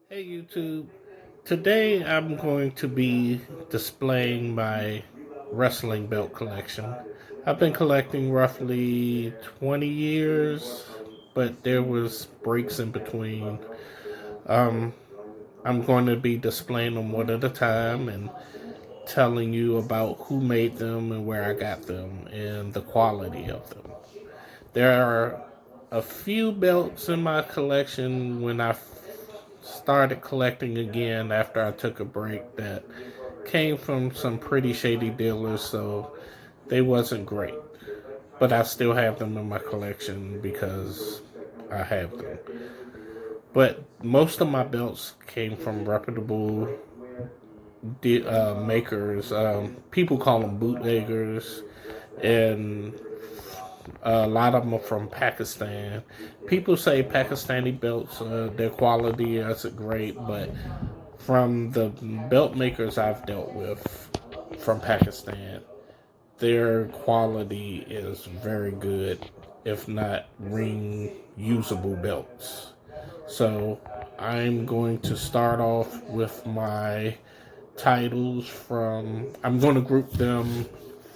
Hey YouTube, today I'm going to be displaying my wrestling belt collection. I've been collecting roughly 20 years, but there was breaks in between. Um, I'm going to be displaying them one at a time and telling you about who made them and where I got them and the quality of them. There are a few belts in my collection when I started collecting again after I took a break that came from some pretty shady dealers, so they wasn't great. But I still have them in my collection because I have them. But most of my belts came from reputable makers. People call them bootleggers, and a lot of them are from Pakistan. People say Pakistani belts, their quality isn't great, but from the belt makers I've dealt with from Pakistan, their quality is very good, if not ring usable belts. So I'm going to start off with my titles from, I'm going to group them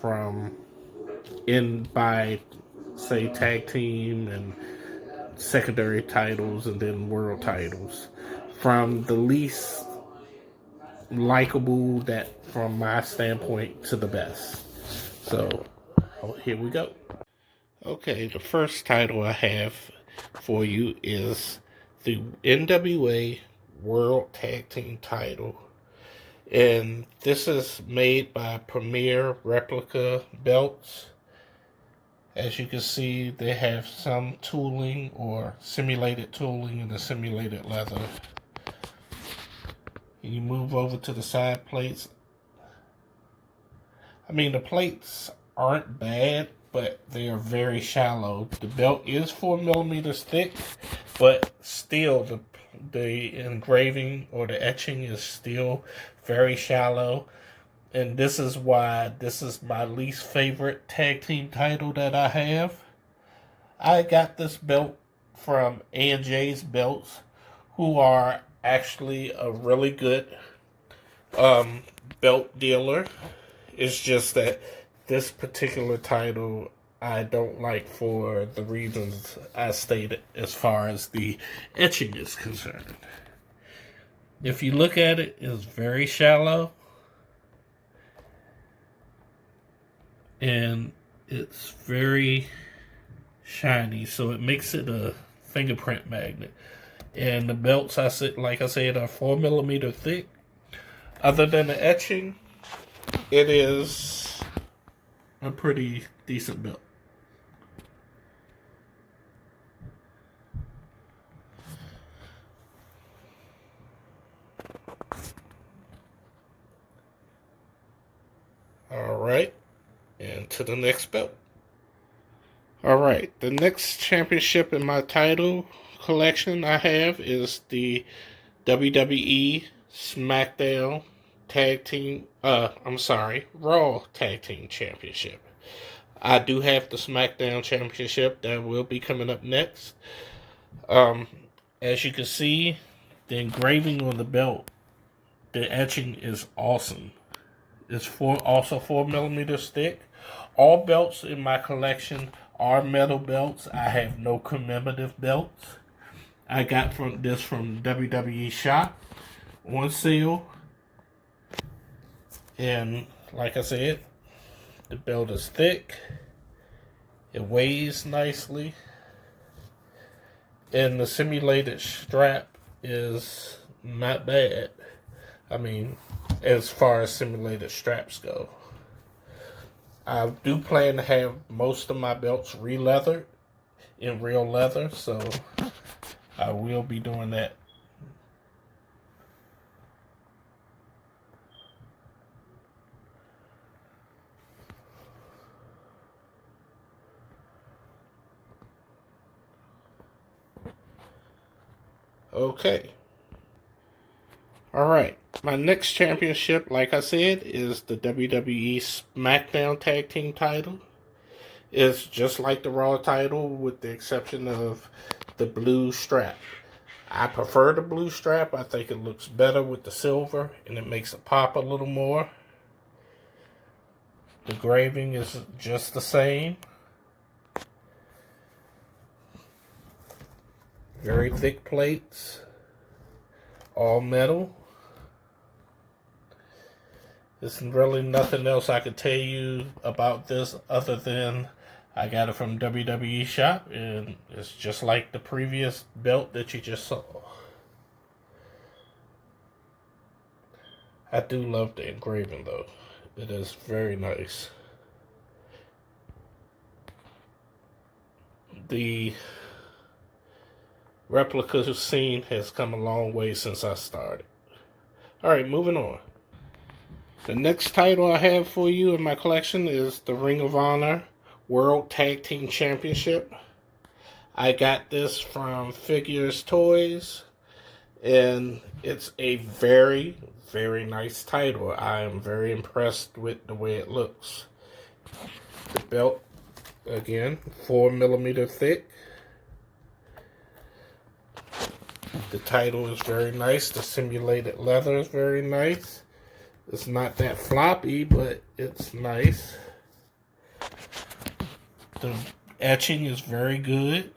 from in by say tag team and secondary titles and then world titles from the least likable that from my standpoint to the best. So here we go. Okay, the first title I have for you is the NWA World Tag Team title. And this is made by Premier Replica Belts. As you can see, they have some tooling or simulated tooling in the simulated leather. You move over to the side plates. I mean, the plates aren't bad, but they are very shallow. The belt is 4 millimeters thick, but still the engraving or the etching is still very shallow. And this is why this is my least favorite tag team title that I have. I got this belt from A&J's Belts, who are actually a really good belt dealer. It's just that this particular title I don't like for the reasons I stated as far as the etching is concerned. If you look at it, it's very shallow and it's very shiny, so it makes it a fingerprint magnet. And the belts, like I said, are 4 millimeter thick. Other than the etching, it is a pretty decent belt. All right, and to the next belt. All right, the next championship in my title collection I have is the WWE SmackDown Tag Team. I'm sorry, Raw Tag Team Championship. I do have the SmackDown Championship that will be coming up next. Um, as you can see, the engraving on the belt, the etching is awesome. It's also 4 millimeters thick. All belts in my collection are metal belts. I have no commemorative belts. I got from WWE Shop on sale, and like I said, the belt is thick. It weighs nicely, and the simulated strap is not bad. I mean, as far as simulated straps go. I do plan to have most of my belts re-leathered in real leather, so I will be doing that. Okay. Alright. My next championship, like I said, is the WWE SmackDown Tag Team title. It's just like the Raw title with the exception of the blue strap. I prefer the blue strap. I think it looks better with the silver and it makes it pop a little more. The engraving is just the same. Very thick plates. All metal. There's really nothing else I could tell you about this other than I got it from WWE Shop, and it's just like the previous belt that you just saw. I do love the engraving though. It is very nice. The replica scene has come a long way since I started. Alright, moving on. The next title I have for you in my collection is the Ring of Honor World Tag Team Championship. I got this from Figures Toys, and it's a very, very nice title. I am very impressed with the way it looks. The belt, again, 4mm thick. The title is very nice. The simulated leather is very nice. It's not that floppy, but it's nice. The etching is very good.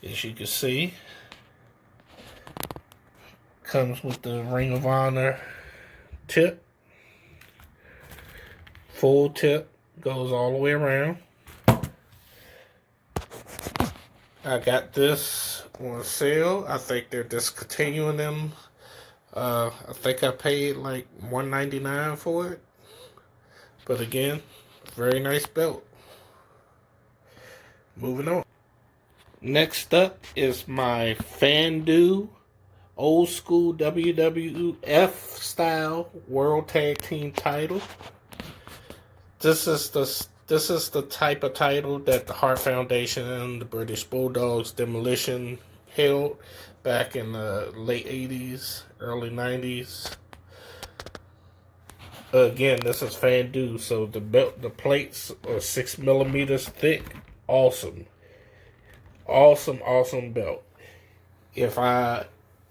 As you can see, comes with the Ring of Honor tip. Full tip, goes all the way around. I got this on sale. I think they're discontinuing them. I think I paid like $1.99 for it. But again, very nice belt. Moving on. Next up is my Fandu old school WWF style World Tag Team title. This is the type of title that the Hart Foundation and the British Bulldogs Demolition held back in the late 80s, early 90s. Again, this is Fandu, so the plates are 6mm thick. Awesome belt. If I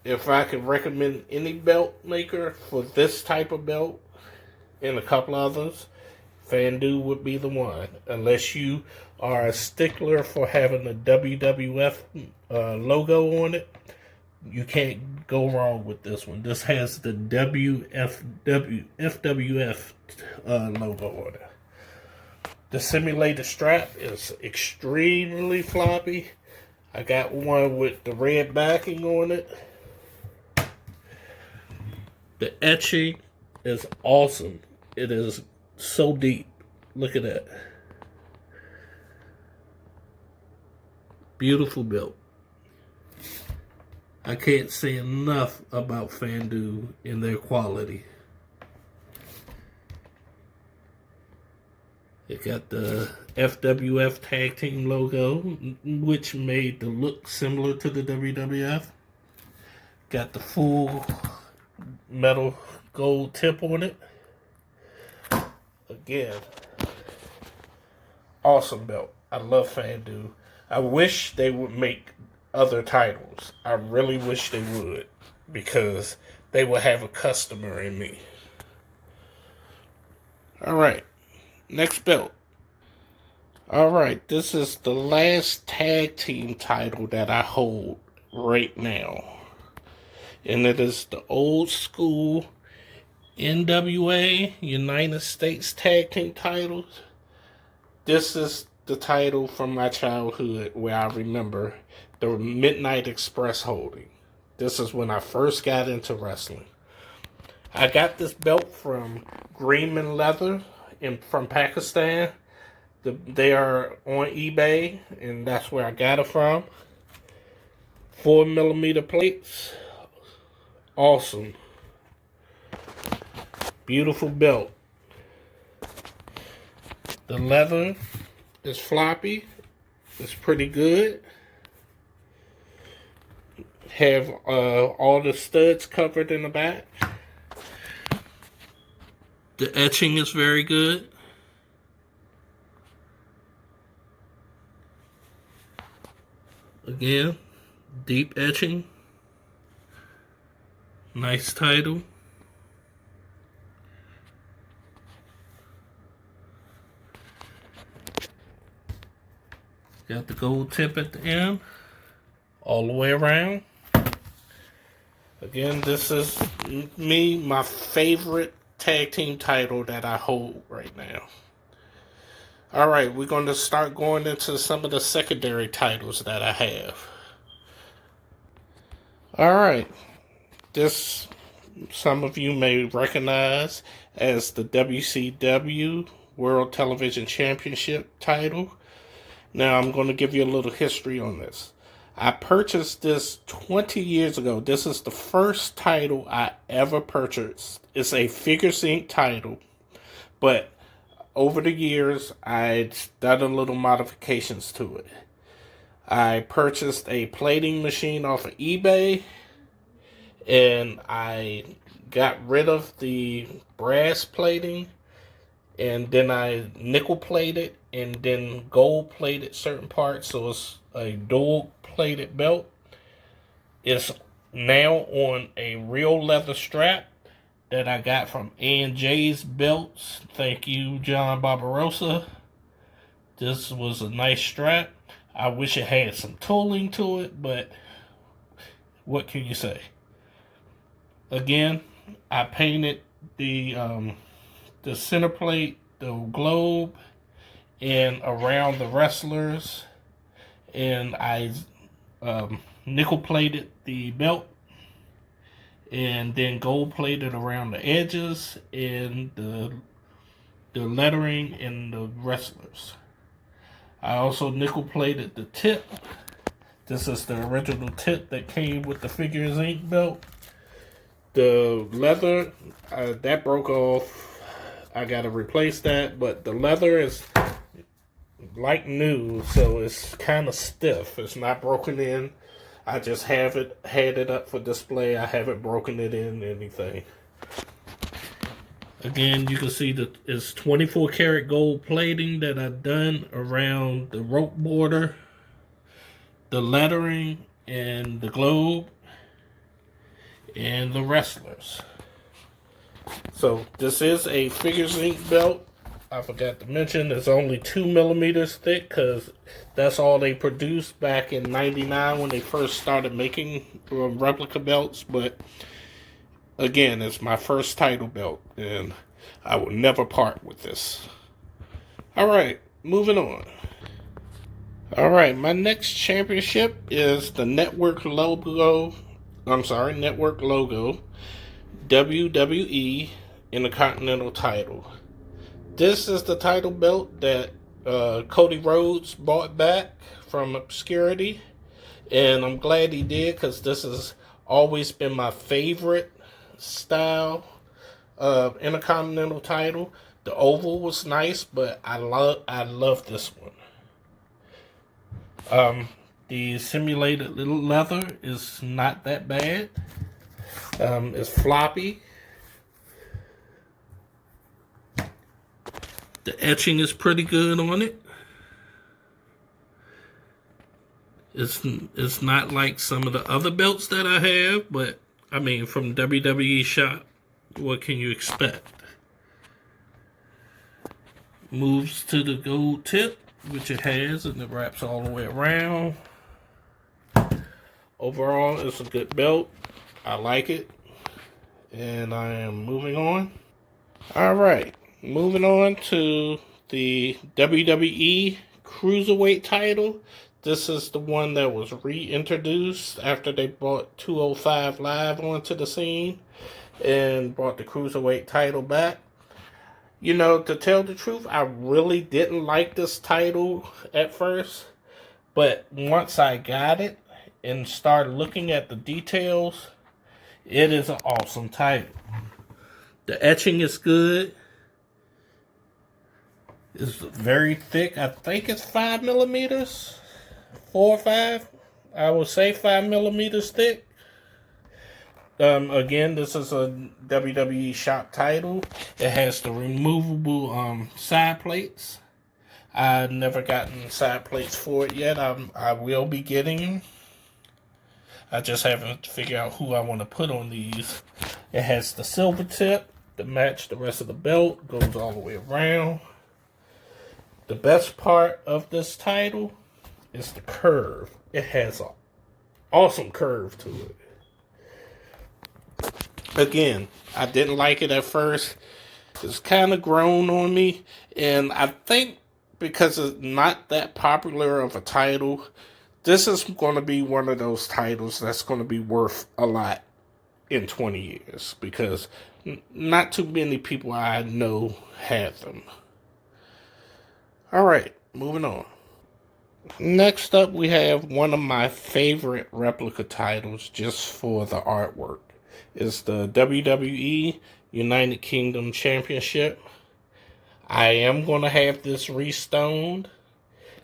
could recommend any belt maker for this type of belt and a couple others, Fandu would be the one. Unless you are a stickler for having the WWF logo on it, you can't go wrong with this one. This has the FWF logo on it. The simulated strap is extremely floppy. I got one with the red backing on it. The etching is awesome. It is so deep. Look at that. Beautiful belt. I can't say enough about Fandu and their quality. It got the FWF Tag Team logo, which made the look similar to the WWF. Got the full metal gold tip on it. Again, awesome belt. I love Fandu. I wish they would make other titles. I really wish they would, because they will have a customer in me. Alright, next belt. Alright, this is the last tag team title that I hold right now. And it is the old school NWA United States Tag Team titles. This is the title from my childhood where I remember the Midnight Express holding. This is when I first got into wrestling. I got this belt from Greenman Leather from Pakistan. They are on eBay, and that's where I got it from. 4mm plates. Awesome. Beautiful belt. The leather is floppy. It's pretty good. Have all the studs covered in the back. The etching is very good. Again, deep etching. Nice title. Got the gold tip at the end, all the way around. Again, this is my favorite tag team title that I hold right now. Alright, we're going to start going into some of the secondary titles that I have. Alright, this some of you may recognize as the WCW World Television Championship title. Now I'm going to give you a little history on this. I purchased this 20 years ago. This is the first title I ever purchased. It's a figure sync title, but over the years I'd done a little modifications to it. I purchased a plating machine off of eBay, and I got rid of the brass plating, and then I nickel plated and then gold plated certain parts, so it's a dual plated belt. It's now on a real leather strap that I got from A&J's Belts. Thank you, John Barbarossa. This was a nice strap. I wish it had some tooling to it, but what can you say? Again, I painted the center plate, the globe, and around the wrestlers, and I nickel plated the belt, and then gold plated around the edges and the lettering and the wrestlers. I also nickel plated the tip. This is the original tip that came with the Figures Inc. belt. The leather, that broke off. I gotta replace that, but the leather is like new, so it's kind of stiff. It's not broken in. I just had it up for display. I haven't broken it in anything. Again, you can see that it's 24 karat gold plating that I've done around the rope border, the lettering, and the globe, and the wrestlers. So this is a Figures Inc. belt. I forgot to mention it's only 2 millimeters thick because that's all they produced back in '99 when they first started making replica belts. But again, it's my first title belt, and I will never part with this. Alright, moving on. Alright, my next championship is the Network logo, WWE Intercontinental title. This is the title belt that Cody Rhodes bought back from obscurity, and I'm glad he did because this has always been my favorite style of Intercontinental title. The oval was nice, but I love this one. The simulated little leather is not that bad. It's floppy. The etching is pretty good on it. It's not like some of the other belts that I have, but I mean, from WWE shop, what can you expect? Moves to the gold tip, which it has, and it wraps all the way around. Overall, it's a good belt. I like it, and I am moving on. Alright, moving on to the WWE Cruiserweight title. This is the one that was reintroduced after they brought 205 Live onto the scene and brought the Cruiserweight title back. You know, to tell the truth, I really didn't like this title at first, but once I got it and started looking at the details, it is an awesome title. The etching is good. It's very thick. I think it's 5 millimeters. 4 or 5. I would say 5 millimeters thick. Again, this is a WWE shop title. It has the removable side plates. I've never gotten side plates for it yet. I will be getting them. I just haven't figured out who I want to put on these. It has the silver tip to match the rest of the belt. Goes all the way around. The best part of this title is the curve. It has an awesome curve to it. Again, I didn't like it at first. It's kind of grown on me. And I think because it's not that popular of a title, this is going to be one of those titles that's going to be worth a lot in 20 years. Because not too many people I know have them. Alright, moving on. Next up, we have one of my favorite replica titles just for the artwork. It's the WWE United Kingdom Championship. I am going to have this restoned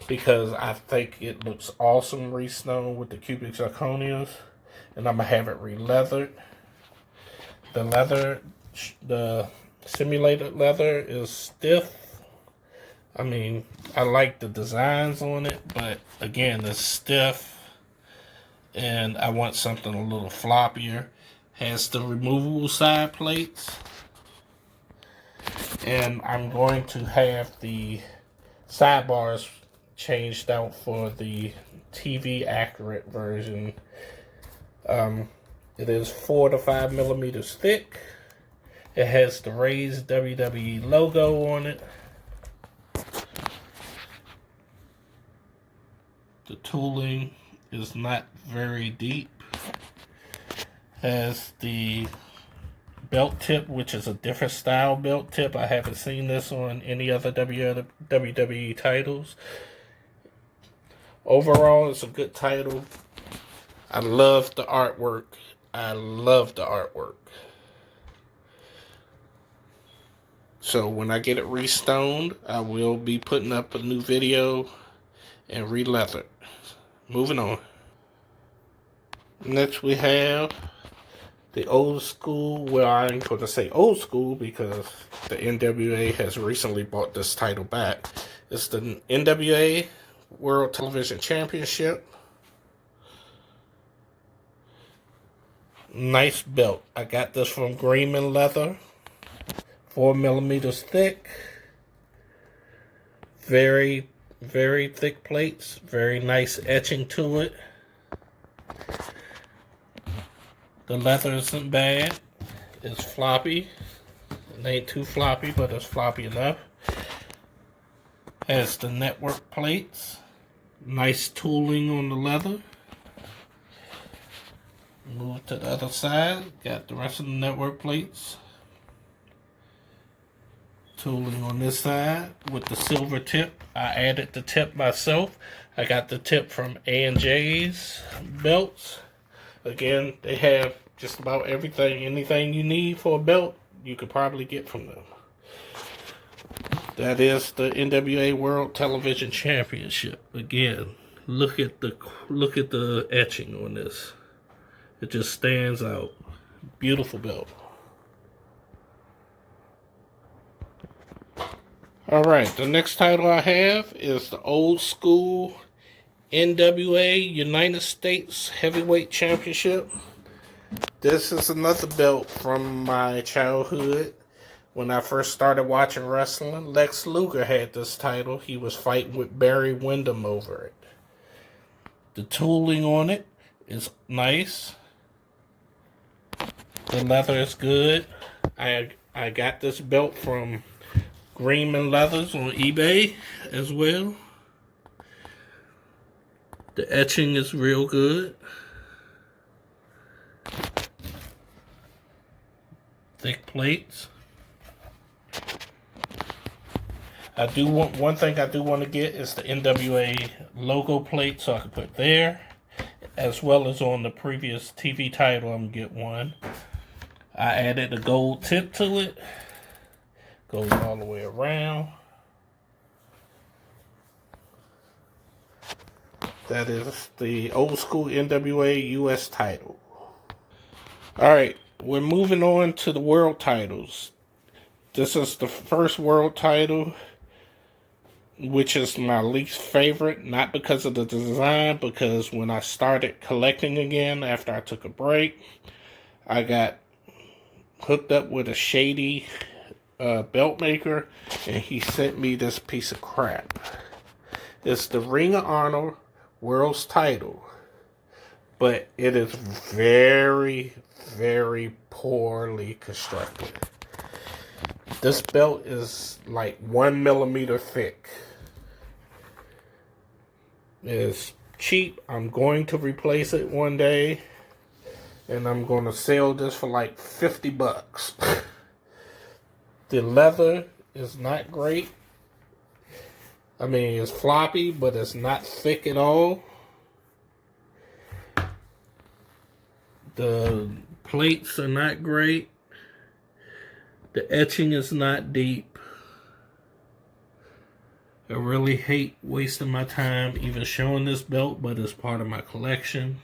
because I think it looks awesome restoned with the cubic zirconias. And I'm going to have it re-leathered. The leather, the simulated leather is stiff. I mean, I like the designs on it, but again, it's stiff. And I want something a little floppier. Has the removable side plates. And I'm going to have the sidebars changed out for the TV accurate version. It is 4 to 5 millimeters thick. It has the raised WWE logo on it. The tooling is not very deep. Has the belt tip, which is a different style belt tip. I haven't seen this on any other WWE titles. Overall, it's a good title. I love the artwork. I love the artwork. So when I get it restoned, I will be putting up a new video and re-leathered. Moving on. Next we have the old school. Well, I ain't going to say old school because the NWA has recently bought this title back. It's the NWA World Television Championship. Nice belt. I got this from Greenman Leather. 4 millimeters thick. Very, very thick plates. Very nice etching to it. The leather isn't bad. It's floppy. It ain't too floppy, but it's floppy enough. Has the network plates. Nice tooling on the leather. Move to the other side. Got the rest of the network plates. Tooling on this side with the silver tip. I added the tip myself. I got the tip from A&J's belts. Again, they have just about everything, anything you need for a belt, you could probably get from them. That is the NWA World Television Championship. Again, look at the etching on this. It just stands out. Beautiful belt. Alright, the next title I have is the old school NWA United States Heavyweight Championship. This is another belt from my childhood. When I first started watching wrestling, Lex Luger had this title. He was fighting with Barry Windham over it. The tooling on it is nice. The leather is good. I got this belt from Greenman Leathers on eBay as well. The etching is real good. Thick plates. I do want one thing I do want to get is the NWA logo plate, so I can put there, as well as on the previous TV title. I'm gonna get one. I added a gold tip to it. Goes all the way around. That is the old school NWA US title. Alright, we're moving on to the world titles. This is the first world title. which is my least favorite, not because of the design, because when I started collecting again after I took a break, I got hooked up with a shady belt maker, and he sent me this piece of crap. It's the Ring of Honor World's title, but it is very, very poorly constructed. This belt is like 1 millimeter thick. It's cheap. I'm going to replace it one day, and I'm going to sell this for like $50. The leather is not great. I mean, it's floppy, but it's not thick at all. The plates are not great. The etching is not deep. I really hate wasting my time even showing this belt, but it's part of my collection.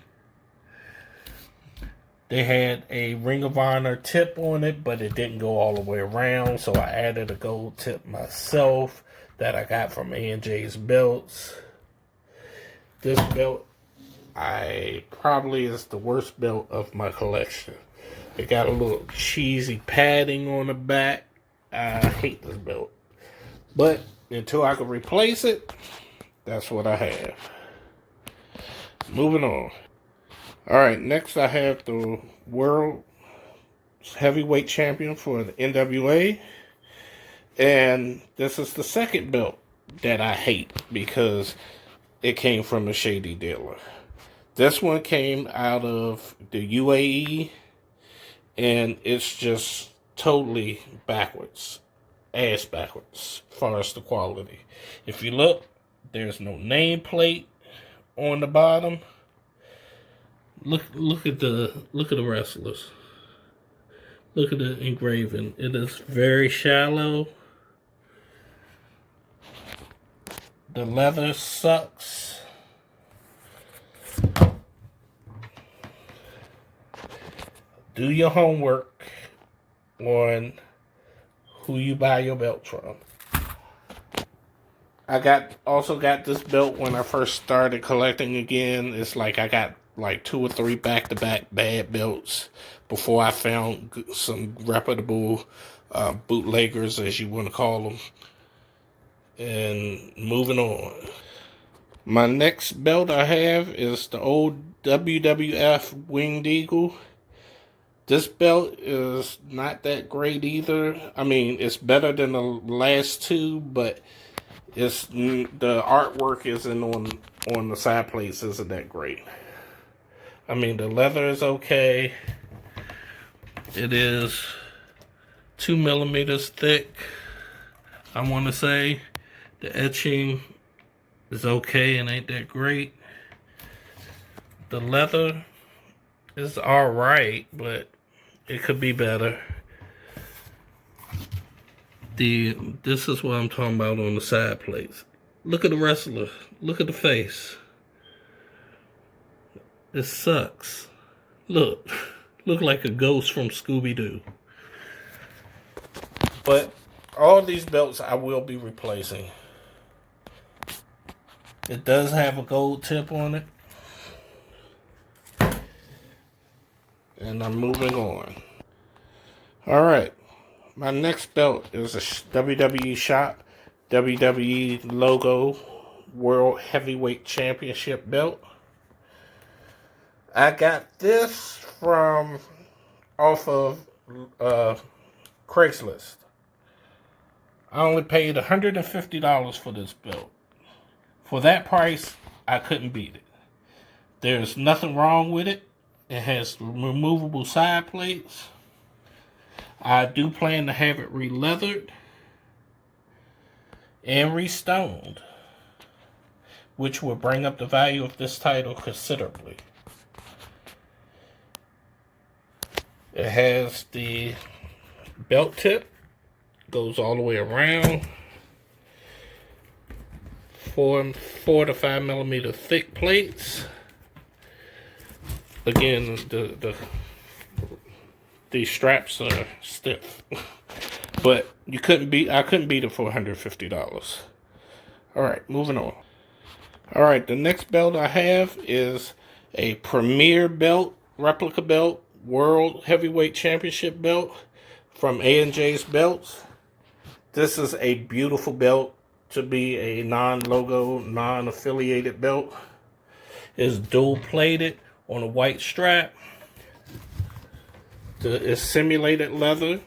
They had a Ring of Honor tip on it, but it didn't go all the way around, so I added a gold tip myself that I got from A&J's Belts. This belt probably is the worst belt of my collection. It got a little cheesy padding on the back. I hate this belt. But until I can replace it, that's what I have. Moving on. Alright, next I have the World Heavyweight Champion for the NWA. And this is the second belt that I hate because it came from a shady dealer. This one came out of the UAE, and it's just totally backwards. Ass backwards as far as the quality. If you look, there's no nameplate on the bottom. Look at the wrestlers. Look at the engraving. It is very shallow. The leather sucks. Do your homework on who you buy your belt from. I also got this belt when I first started collecting again. It's like I got like 2 or 3 back-to-back bad belts before I found some reputable bootleggers, as you want to call them. And moving on. My next belt I have is the old WWF Winged Eagle. This belt is not that great either. I mean, it's better than the last two, but the artwork isn't on the side plates isn't that great. I mean, the leather is okay. It is 2 millimeters thick, I want to say. The etching is okay and ain't that great. The leather is alright, but it could be better. This is what I'm talking about on the side plates. Look at the wrestler. Look at the face. It sucks. Look like a ghost from Scooby-Doo. But all these belts I will be replacing. It does have a gold tip on it. And I'm moving on. Alright. My next belt is a WWE Shop WWE logo World Heavyweight Championship belt. I got this from off of Craigslist. I only paid $150 for this belt. For that price, I couldn't beat it. There's nothing wrong with it. It has removable side plates. I do plan to have it re-leathered and re-stoned, which will bring up the value of this title considerably. It has the belt tip, goes all the way around. 4 to 5 millimeter thick plates. Again, the straps are stiff, but I couldn't beat it for $150. Alright, moving on. Alright, the next belt I have is a Premier belt, replica belt, World Heavyweight Championship belt from A&J's Belts. This is a beautiful belt to be a non-logo, non-affiliated belt. It's dual-plated on a white strap. It's simulated leather,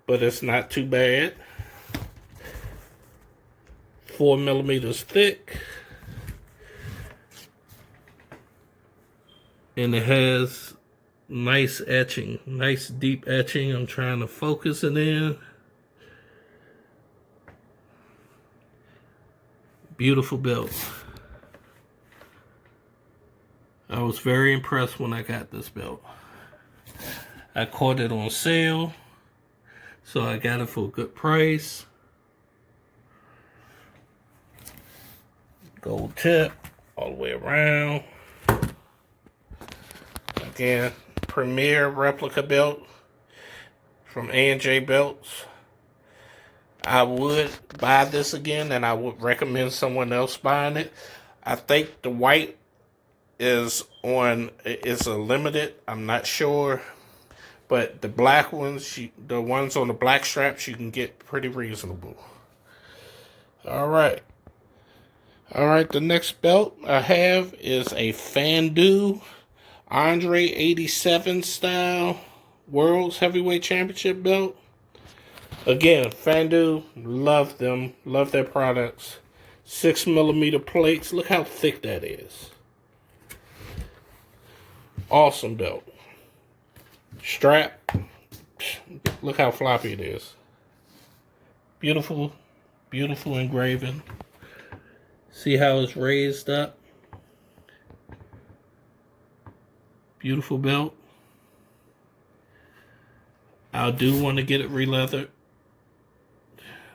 but it's not too bad. 4 millimeters thick. And it has nice etching, nice deep etching. I'm trying to focus it in. Beautiful belt. I was very impressed when I got this belt. I caught it on sale, so I got it for a good price. Gold tip all the way around. Again, Premier replica belt from A&J Belts. I would buy this again, and I would recommend someone else buying it. I think the white is a limited. I'm not sure, but the black ones, the ones on the black straps, you can get pretty reasonable. All right. The next belt I have is a Fandu Andre 87 style World's Heavyweight Championship belt. Again, Fandu, love them, love their products. 6 millimeter plates. Look how thick that is. Awesome belt. Strap. Look how floppy it is. Beautiful, beautiful engraving. See how it's raised up? Beautiful belt. I do want to get it re-leathered.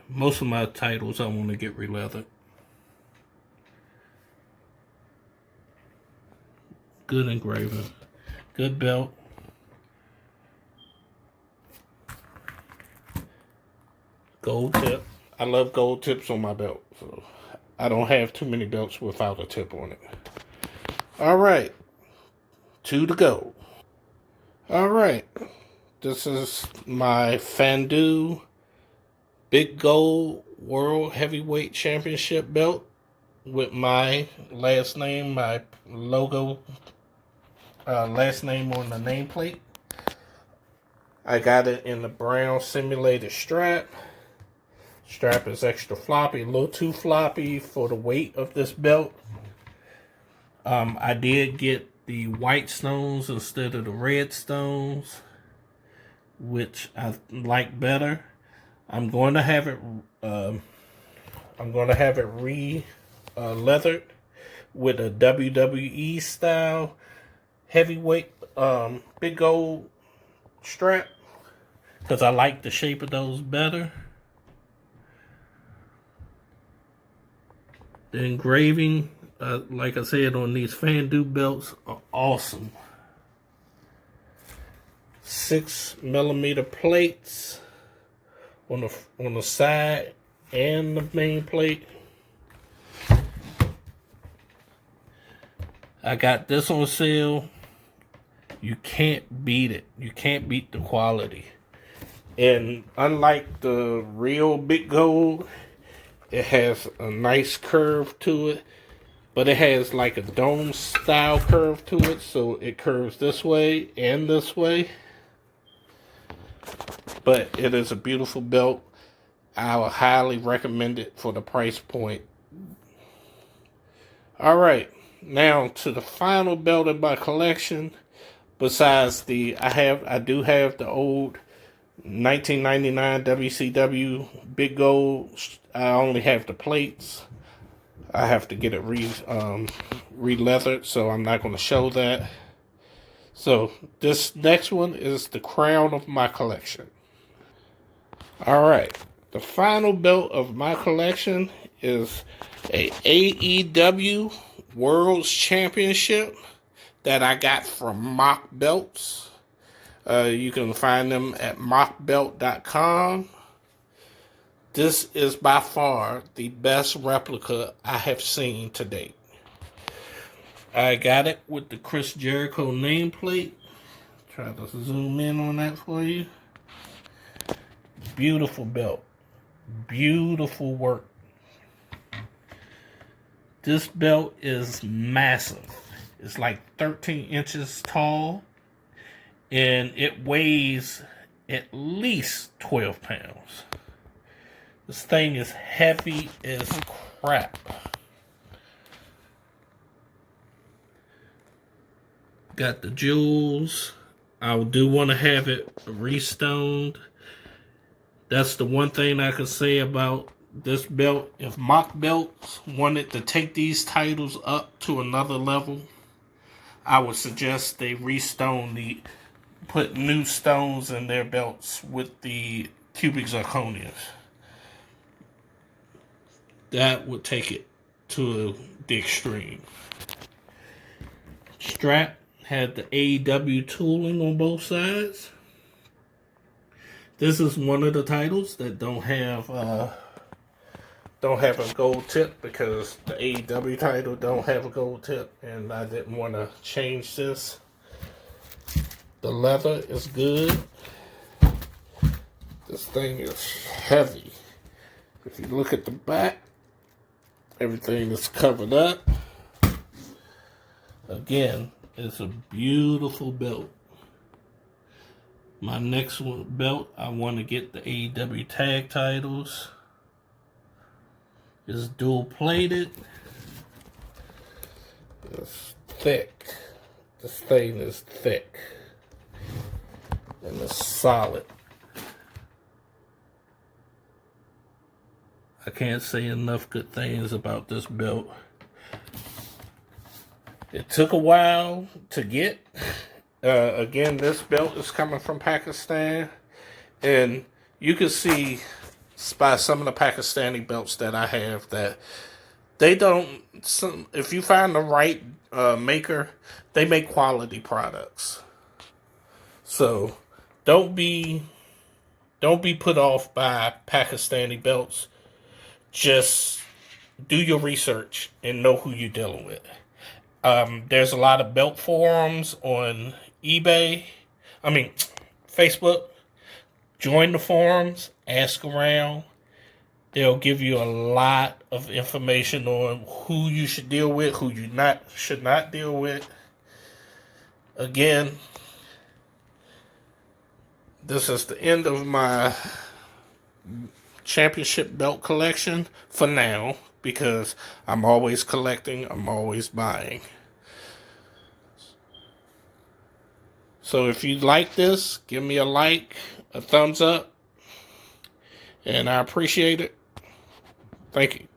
Most of my titles I want to get re-leathered. Good engraving. Good belt. Gold tip. I love gold tips on my belt, so I don't have too many belts without a tip on it. All right. 2 to go. All right. This is my Fandu Big Gold World Heavyweight Championship belt with my last name, my logo, last name on the nameplate. I got it in the brown simulated strap. Strap is extra floppy, a little too floppy for the weight of this belt. I did get the white stones instead of the red stones, which I like better. I'm going to have it leathered with a WWE style heavyweight big gold strap because I like the shape of those better. The engraving, like I said, on these Fandu belts are awesome. 6 millimeter plates on the side and the main plate. I got this on sale. You can't beat it. You can't beat the quality. And unlike the real big gold, it has a nice curve to it, but it has like a dome style curve to it, so it curves this way and this way. But it is a beautiful belt. I would highly recommend it for the price point. All right, now to the final belt in my collection. Besides I do have the old 1999 WCW Big Gold. I only have the plates. I have to get it re-leathered, so I'm not going to show that. So this next one is the crown of my collection. All right, the final belt of my collection is a AEW World's Championship that I got from Mock Belts. You can find them at mockbelt.com. This is by far the best replica I have seen to date. I got it with the Chris Jericho nameplate. Try to zoom in on that for you. Beautiful belt. Beautiful work. This belt is massive. It's like 13 inches tall. And it weighs at least 12 pounds. This thing is heavy as crap. Got the jewels. I do want to have it restoned. That's the one thing I can say about this belt. If mock belts wanted to take these titles up to another level, I would suggest they put new stones in their belts with the cubic zirconias. That would take it to the extreme. Strap had the AEW tooling on both sides. This is one of the titles that don't have a gold tip, because the AEW title don't have a gold tip, and I didn't want to change this. The leather is good. This thing is heavy. If you look at the back, everything is covered up. Again, it's a beautiful belt. My next belt, I want to get the AEW tag titles. It's dual plated. It's thick. This thing is thick. And it's solid. I can't say enough good things about this belt. It took a while to get. Again, this belt is coming from Pakistan. And you can see by some of the Pakistani belts that I have that they don't, if you find the right maker, they make quality products. So don't be put off by Pakistani belts. Just do your research and know who you're dealing with. There's a lot of belt forums on Facebook. Join the forums, ask around. They'll give you a lot of information on who you should deal with, who you should not deal with. Again, this is the end of my championship belt collection for now, because I'm always collecting, I'm always buying. So if you like this, give me a like, a thumbs up, and I appreciate it. Thank you.